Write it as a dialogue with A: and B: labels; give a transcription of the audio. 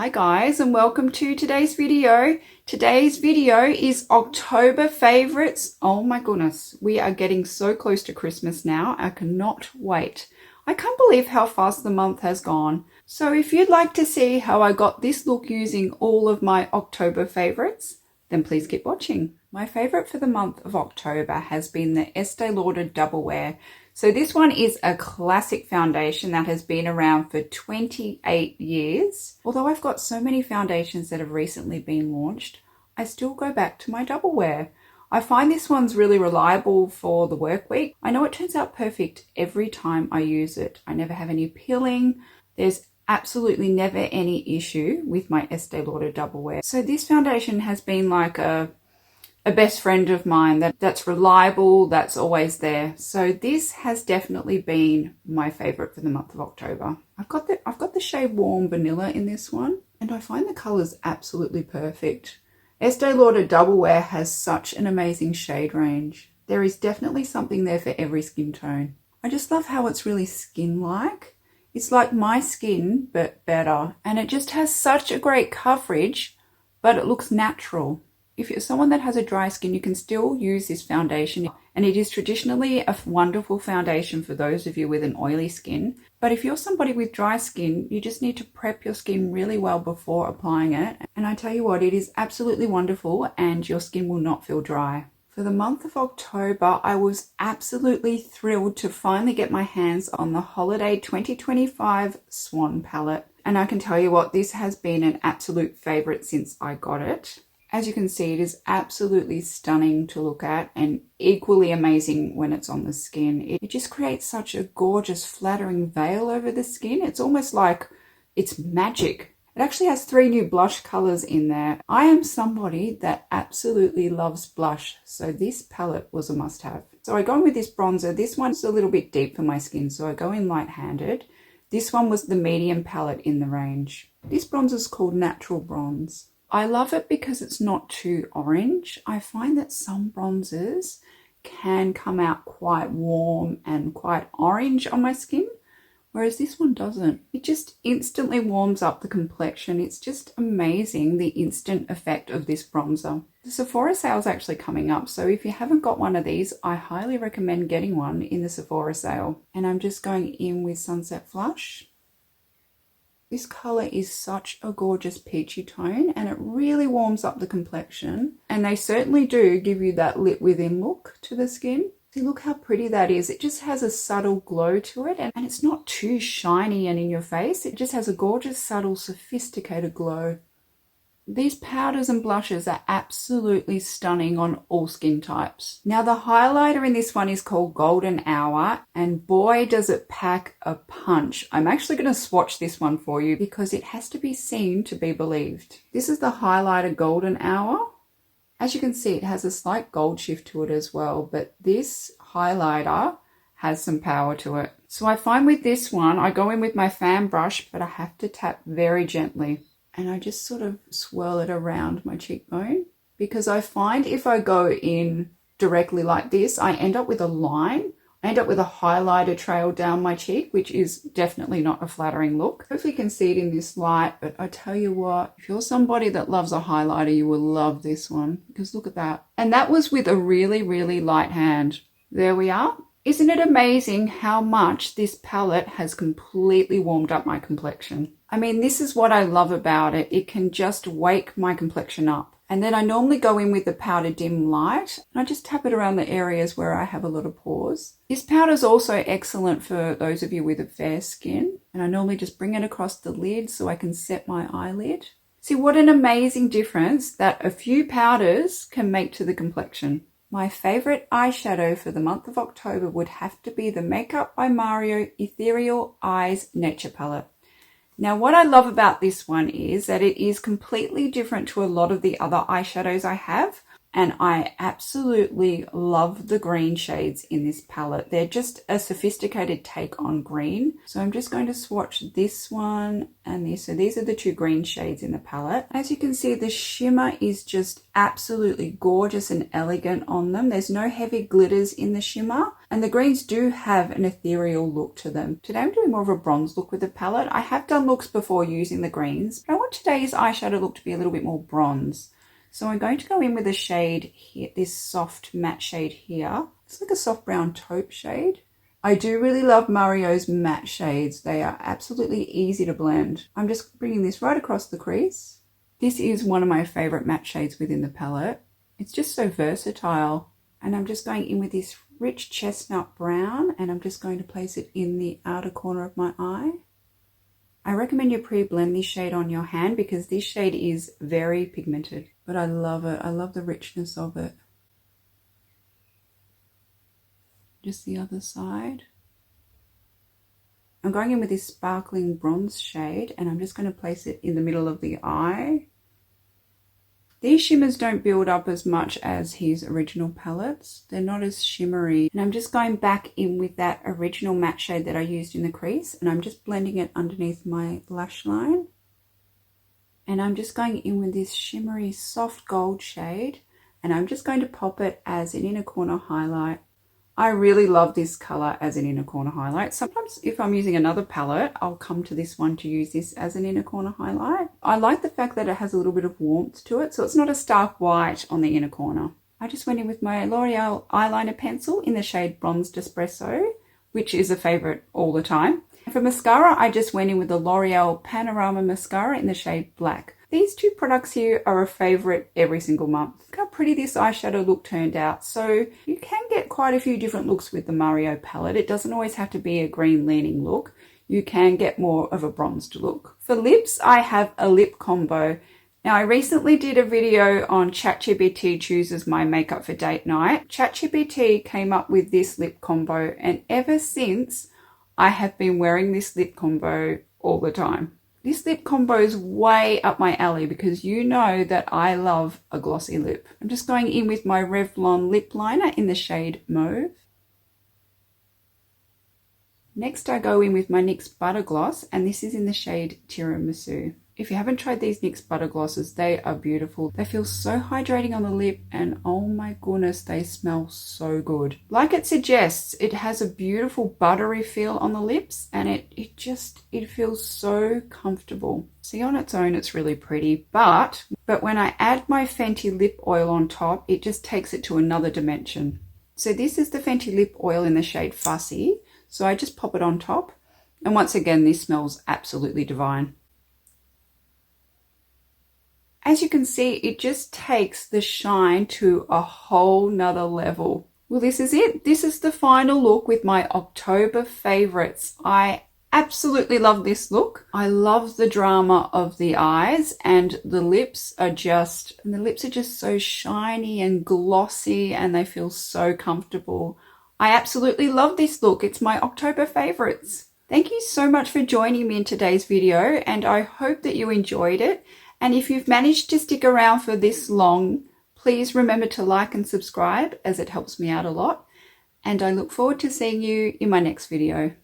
A: Hi guys, and welcome to today's video. Today's video is October favorites. Oh my goodness, we are getting so close to Christmas now. I cannot wait. I can't believe how fast the month has gone. So if you'd like to see how I got this look using all of my October favorites, then please keep watching. My favorite for the month of October has been the Estee Lauder Double Wear. So this one is a classic foundation that has been around for 28 years. Although I've got so many foundations that have recently been launched, I still go back to my Double Wear. I find this one's really reliable for the work week. I know it turns out perfect every time I use it. I never have any peeling. There's absolutely never any issue with my Estee Lauder Double Wear. So this foundation has been like a best friend of mine that's reliable, that's always there. So this has definitely been my favorite for the month of October. I've got the shade Warm Vanilla in this one, and I find the colors absolutely perfect. Estee Lauder Double Wear has such an amazing shade range. There is definitely something there for every skin tone. I just love how it's really skin-like. It's like my skin, but better. And it just has such a great coverage, but it looks natural. If you're someone that has a dry skin, you can still use this foundation, and it is traditionally a wonderful foundation for those of you with an oily skin. But if you're somebody with dry skin, you just need to prep your skin really well before applying it. And I tell you what, it is absolutely wonderful and your skin will not feel dry. For the month of October, I was absolutely thrilled to finally get my hands on the Holiday 2025 Swan palette. And I can tell you what, this has been an absolute favorite since I got it. As you can see, it is absolutely stunning to look at and equally amazing when it's on the skin. It just creates such a gorgeous flattering veil over the skin. It's almost like it's magic. It actually has 3 new blush colors in there. I am somebody that absolutely loves blush, so this palette was a must-have. So I go in with this bronzer. This one's a little bit deep for my skin, so I go in light-handed. This one was the medium palette in the range. This bronzer is called Natural Bronze. I love it because it's not too orange. I find that some bronzers can come out quite warm and quite orange on my skin, whereas this one doesn't. It just instantly warms up the complexion. It's just amazing, the instant effect of this bronzer. The Sephora sale is actually coming up, so if you haven't got one of these, I highly recommend getting one in the Sephora sale. And I'm just going in with Sunset Flush. This color is such a gorgeous peachy tone, and it really warms up the complexion. And they certainly do give you that lit within look to the skin. See, look how pretty that is. It just has a subtle glow to it, and it's not too shiny and in your face. It just has a gorgeous, subtle, sophisticated glow. These powders and blushes are absolutely stunning on all skin types. Now the highlighter in this one is called Golden Hour, and boy does it pack a punch. I'm actually going to swatch this one for you because it has to be seen to be believed. This is the highlighter Golden Hour. As you can see, it has a slight gold shift to it as well, but this highlighter has some power to it. So I find with this one, I go in with my fan brush, but I have to tap very gently. And I just sort of swirl it around my cheekbone, because I find if I go in directly like this, I end up with a line. I end up with a highlighter trail down my cheek, which is definitely not a flattering look. Hopefully you can see it in this light, but I tell you what, if you're somebody that loves a highlighter, you will love this one, because look at that. And that was with a really, really light hand. There we are. Isn't it amazing how much this palette has completely warmed up my complexion? I mean, this is what I love about it. It can just wake my complexion up. And then I normally go in with the Powder Dim Light, and I just tap it around the areas where I have a lot of pores. This powder is also excellent for those of you with a fair skin. And I normally just bring it across the lid so I can set my eyelid. See what an amazing difference that a few powders can make to the complexion. My favorite eyeshadow for the month of October would have to be the Makeup by Mario Ethereal Eyes Nature Palette. Now, what I love about this one is that it is completely different to a lot of the other eyeshadows I have. And I absolutely love the green shades in this palette. They're just a sophisticated take on green. So I'm just going to swatch this one and this. So these are the 2 green shades in the palette. As you can see, the shimmer is just absolutely gorgeous and elegant on them. There's no heavy glitters in the shimmer. And the greens do have an ethereal look to them. Today I'm doing more of a bronze look with the palette. I have done looks before using the greens, but I want today's eyeshadow look to be a little bit more bronze. So I'm going to go in with a shade here, this soft matte shade here. It's like a soft brown taupe shade. I do really love Mario's matte shades. They are absolutely easy to blend. I'm just bringing this right across the crease. This is one of my favorite matte shades within the palette. It's just so versatile. And I'm just going in with this rich chestnut brown, and I'm just going to place it in the outer corner of my eye. I recommend you pre-blend this shade on your hand because this shade is very pigmented, but I love it. I love the richness of it. Just the other side. I'm going in with this sparkling bronze shade, and I'm just going to place it in the middle of the eye. These shimmers don't build up as much as his original palettes. They're not as shimmery. And I'm just going back in with that original matte shade that I used in the crease, and I'm just blending it underneath my lash line. And I'm just going in with this shimmery soft gold shade, and I'm just going to pop it as an inner corner highlight. I really love this color as an inner corner highlight. Sometimes if I'm using another palette, I'll come to this one to use this as an inner corner highlight. I like the fact that it has a little bit of warmth to it, so it's not a stark white on the inner corner. I just went in with my L'Oreal eyeliner pencil in the shade Bronzed Espresso, which is a favorite all the time. For mascara, I just went in with the L'Oreal Panorama Mascara in the shade Black. These two products here are a favorite every single month. Look how pretty this eyeshadow look turned out. So you can get quite a few different looks with the Mario palette. It doesn't always have to be a green leaning look. You can get more of a bronzed look. For lips, I have a lip combo. Now, I recently did a video on ChatGPT chooses my makeup for date night. ChatGPT came up with this lip combo, and ever since, I have been wearing this lip combo all the time. This lip combo is way up my alley because you know that I love a glossy lip. I'm just going in with my Revlon lip liner in the shade Mauve. Next, I go in with my NYX Butter Gloss, and this is in the shade Tiramisu. If you haven't tried these NYX Butter Glosses, they are beautiful. They feel so hydrating on the lip, and oh my goodness, they smell so good. Like it suggests, it has a beautiful buttery feel on the lips, and it feels so comfortable. See, on its own, it's really pretty, but when I add my Fenty lip oil on top, it just takes it to another dimension. So this is the Fenty lip oil in the shade Fussy. So I just pop it on top, and once again, this smells absolutely divine. As you can see, it just takes the shine to a whole nother level. Well, this is it. This is the final look with my October favorites. I absolutely love this look. I love the drama of the eyes, and the lips are just so shiny and glossy, and they feel so comfortable. I absolutely love this look. It's my October favorites. Thank you so much for joining me in today's video, and I hope that you enjoyed it. And if you've managed to stick around for this long, please remember to like and subscribe, as it helps me out a lot. And I look forward to seeing you in my next video.